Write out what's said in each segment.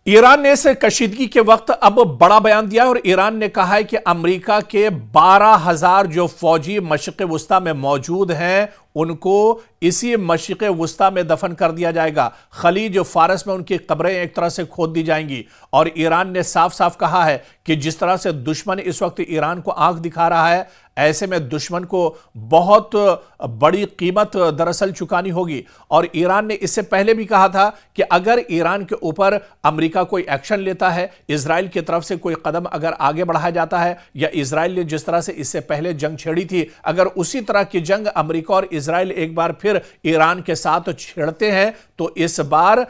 Iran ने इस कशीदगी के वक्त अब बड़ा बयान दिया और ईरान ने कहा है कि अमेरिका के 12,000 जो फौजी मशरिक़ वुस्ता में मौजूद हैं उनको इसी मशरिक़ वुस्ता में दफन कर दिया जाएगा। खलीज फारस में उनकी कब्रें एक तरह से खोद दी जाएंगी। और ईरान ने साफ साफ कहा है कि जिस तरह से दुश्मन इस वक्त ईरान को आंख दिखा रहा है, ऐसे में दुश्मन को बहुत बड़ी कीमत दरअसल चुकानी होगी। और ईरान ने इससे पहले भी कहा था कि अगर ईरान के ऊपर अमेरिका कोई एक्शन लेता है, इजराइल की तरफ से कोई कदम अगर आगे बढ़ाया जाता है, या इजराइल ने जिस तरह से इससे पहले जंग छेड़ी थी, अगर उसी तरह की जंग अमेरिका और इजराइल एक बार फिर ईरान के साथ छेड़ते हैं, तो इस बार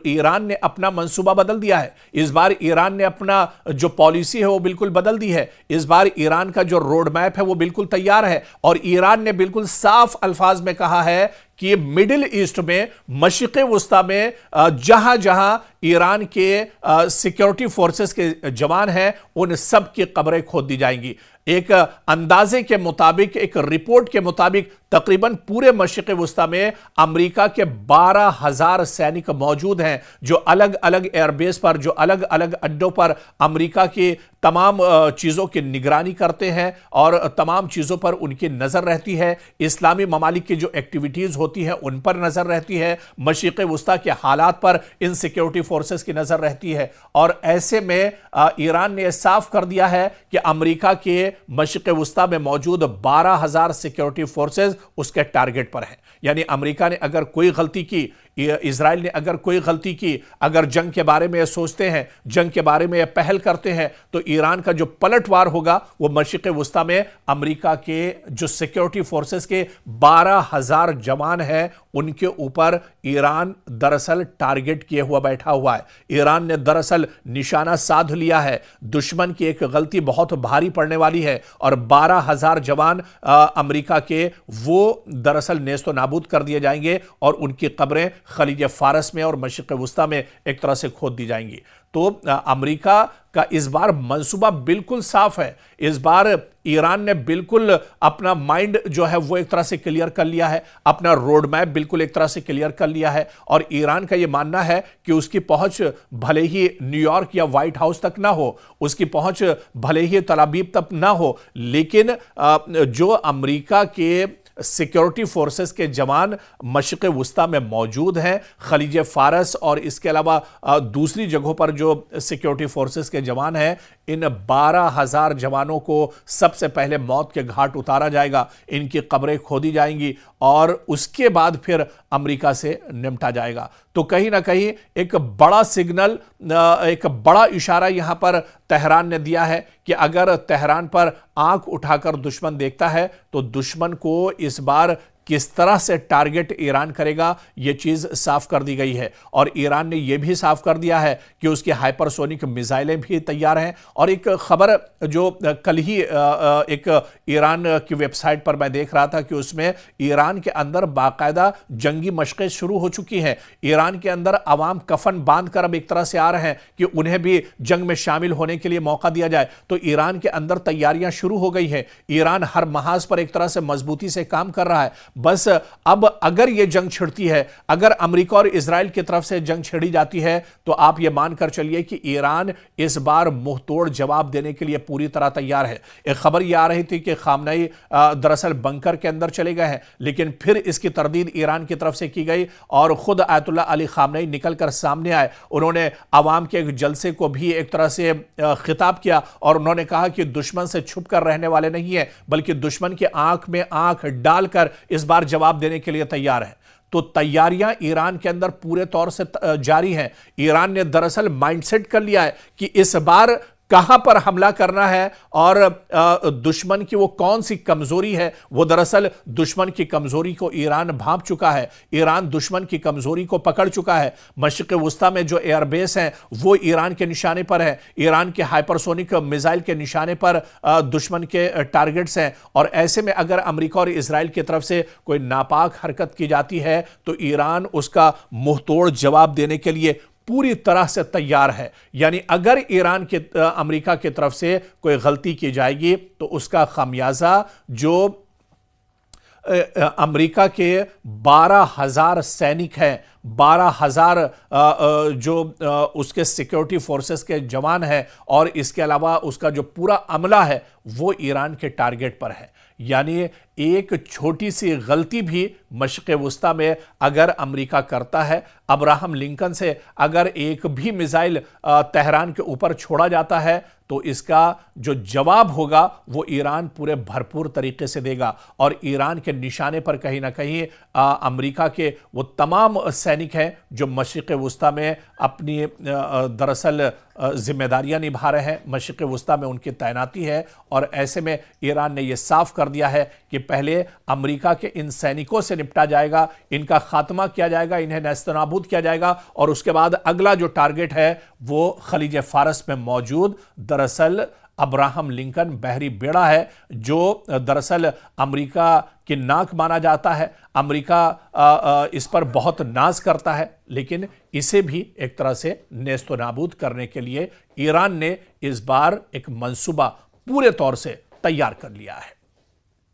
ईरान ने अपना मंसूबा बदल दिया है। इस बार ईरान ने अपना जो पॉलिसी है वो बिल्कुल बदल दी है। इस बार ईरान का जो रोड मैप है वो बिल्कुल तैयार है और ईरान ने बिल्कुल साफ अल्फाज में कहा है कि मिडिल ईस्ट में, मशरिक़ वुस्ता में जहां जहां ईरान के सिक्योरिटी फोर्सेस के जवान हैं, उन सब की कब्रें खोद दी जाएंगी। एक अंदाजे के मुताबिक, एक रिपोर्ट के मुताबिक तकरीबन पूरे मशरिक़ वुस्ता में अमेरिका के 12,000 सैनिक मौजूद हैं, जो अलग अलग एयरबेस पर, जो अलग अलग अड्डों पर अमेरिका की तमाम चीज़ों की निगरानी करते हैं और तमाम चीज़ों पर उनकी नज़र रहती है। इस्लामी ममालिक की जो एक्टिविटीज़ होती हैं उन पर नज़र रहती है। मशरिक़ वुस्ता के हालात पर इन सिक्योरिटी फोर्सेस की नज़र रहती है। और ऐसे में ईरान ने साफ कर दिया है कि अमेरिका के मशरिक़ वुस्ता में मौजूद 12,000 सिक्योरिटी फोर्सेस उसके टारगेट पर हैं। यानी अमेरिका ने अगर कोई गलती की, इजराइल ने अगर कोई गलती की, अगर जंग के बारे में सोचते हैं, जंग के बारे में पहल करते हैं, तो ईरान का जो पलटवार होगा वो मशरिक़ वुस्ता में अमेरिका के जो सिक्योरिटी फोर्सेस के 12,000 जवान हैं उनके ऊपर ईरान दरअसल टारगेट किए हुआ बैठा हुआ है। ईरान ने दरअसल निशाना साध लिया है। दुश्मन की एक गलती बहुत भारी पड़ने वाली है और 12,000 जवान अमेरिका के वो दरअसल नेस्तो नाबूद कर दिए जाएंगे और उनकी कब्रें खलीज फारस में और मशरिक़ वुस्ता में एक तरह से खोद दी जाएंगी। तो अमेरिका का इस बार मंसूबा बिल्कुल साफ है। इस बार ईरान ने बिल्कुल अपना माइंड जो है वो एक तरह से क्लियर कर लिया है, अपना रोड मैप बिल्कुल एक तरह से क्लियर कर लिया है। और ईरान का यह मानना है कि उसकी पहुंच भले ही न्यूयॉर्क या व्हाइट हाउस तक ना हो, उसकी पहुंच भले ही तल अवीव तक ना हो, लेकिन जो अमेरिका के सिक्योरिटी फोर्सेस के जवान मशरिक़ वुस्ता में मौजूद हैं, खलीज फारस और इसके अलावा दूसरी जगहों पर जो सिक्योरिटी फोर्सेस के जवान हैं, इन 12,000 जवानों को सबसे पहले मौत के घाट उतारा जाएगा, इनकी कब्रें खोदी जाएंगी और उसके बाद फिर अमेरिका से निपटा जाएगा। तो कहीं ना कहीं एक बड़ा सिग्नल, एक बड़ा इशारा यहां पर तेहरान ने दिया है कि अगर तेहरान पर आंख उठाकर दुश्मन देखता है तो दुश्मन को इस बार किस तरह से टारगेट ईरान करेगा, यह चीज साफ कर दी गई है। और ईरान ने यह भी साफ कर दिया है कि उसकी हाइपरसोनिक मिसाइलें भी तैयार हैं। और एक खबर जो कल ही एक ईरान की वेबसाइट पर मैं देख रहा था कि उसमें ईरान के अंदर बाकायदा जंगी मशक़ें शुरू हो चुकी हैं। ईरान के अंदर अवाम कफन बांध कर अब एक तरह से आ रहे हैं कि उन्हें भी जंग में शामिल होने के लिए मौका दिया जाए। तो ईरान के अंदर तैयारियां शुरू हो गई हैं। ईरान हर महाज पर एक तरह से मजबूती से काम कर रहा है। बस अब अगर यह जंग छिड़ती है, अगर अमेरिका और इजराइल की तरफ से जंग छिड़ी जाती है, तो आप यह मानकर चलिए कि ईरान इस बार मुंहतोड़ जवाब देने के लिए पूरी तरह तैयार है। एक खबर यह आ रही थी कि खामनेई दरअसल बंकर के अंदर चले गए हैं, लेकिन फिर इसकी तरदीद ईरान की तरफ से की गई और खुद आयतुल्लाह अली खामनेई निकलकर सामने आए। उन्होंने अवाम के एक जलसे को भी एक तरह से खिताब किया और उन्होंने कहा कि दुश्मन से छुप कर रहने वाले नहीं है, बल्कि दुश्मन की आंख में आंख डालकर इस बार जवाब देने के लिए तैयार है। तो तैयारियां ईरान के अंदर पूरे तौर से जारी हैं। ईरान ने दरअसल माइंडसेट कर लिया है कि इस बार कहां पर हमला करना है और दुश्मन की वो कौन सी कमजोरी है। वो दरअसल दुश्मन की कमजोरी को ईरान भांप चुका है। ईरान दुश्मन की कमजोरी को पकड़ चुका है। मशरिक़ वुस्ता में जो एयरबेस हैं वो ईरान के निशाने पर है। ईरान के हाइपरसोनिक मिसाइल के निशाने पर दुश्मन के टारगेट्स हैं। और ऐसे में अगर अमेरिका और इजराइल की तरफ से कोई नापाक हरकत की जाती है तो ईरान उसका मुंहतोड़ जवाब देने के लिए पूरी तरह से तैयार है। यानी अगर ईरान के अमेरिका की तरफ से कोई गलती की जाएगी तो उसका खामियाजा जो अमेरिका के 12,000 सैनिक हैं, 12,000 जो उसके सिक्योरिटी फोर्सेस के जवान हैं, और इसके अलावा उसका जो पूरा अमला है वो ईरान के टारगेट पर है। यानी एक छोटी सी गलती भी मशरिक़ वुस्ता में अगर अमेरिका करता है, अब्राहम लिंकन से अगर एक भी मिसाइल तेहरान के ऊपर छोड़ा जाता है, तो इसका जो जवाब होगा वो ईरान पूरे भरपूर तरीके से देगा। और ईरान के निशाने पर कहीं ना कहीं अमेरिका के वो तमाम सैनिक हैं जो मशरिक़ वुस्ता में अपनी दरअसल जिम्मेदारियां निभा रहे हैं, मशरिक़ वुस्ता में उनकी तैनाती है। और ऐसे में ईरान ने यह साफ कर दिया है कि पहले अमेरिका के इन सैनिकों से निपटा जाएगा, इनका खात्मा किया जाएगा, इन्हें नेस्तनाबूद किया जाएगा, और उसके बाद अगला जो टारगेट है वो खलीज फारस में मौजूद दरअसल अब्राहम लिंकन बहरी बेड़ा है, जो दरअसल अमेरिका की नाक माना जाता है। अमेरिका इस पर बहुत नाज करता है, लेकिन इसे भी एक तरह से नेस्तो नाबूद करने के लिए ईरान ने इस बार एक मंसूबा पूरे तौर से तैयार कर लिया है।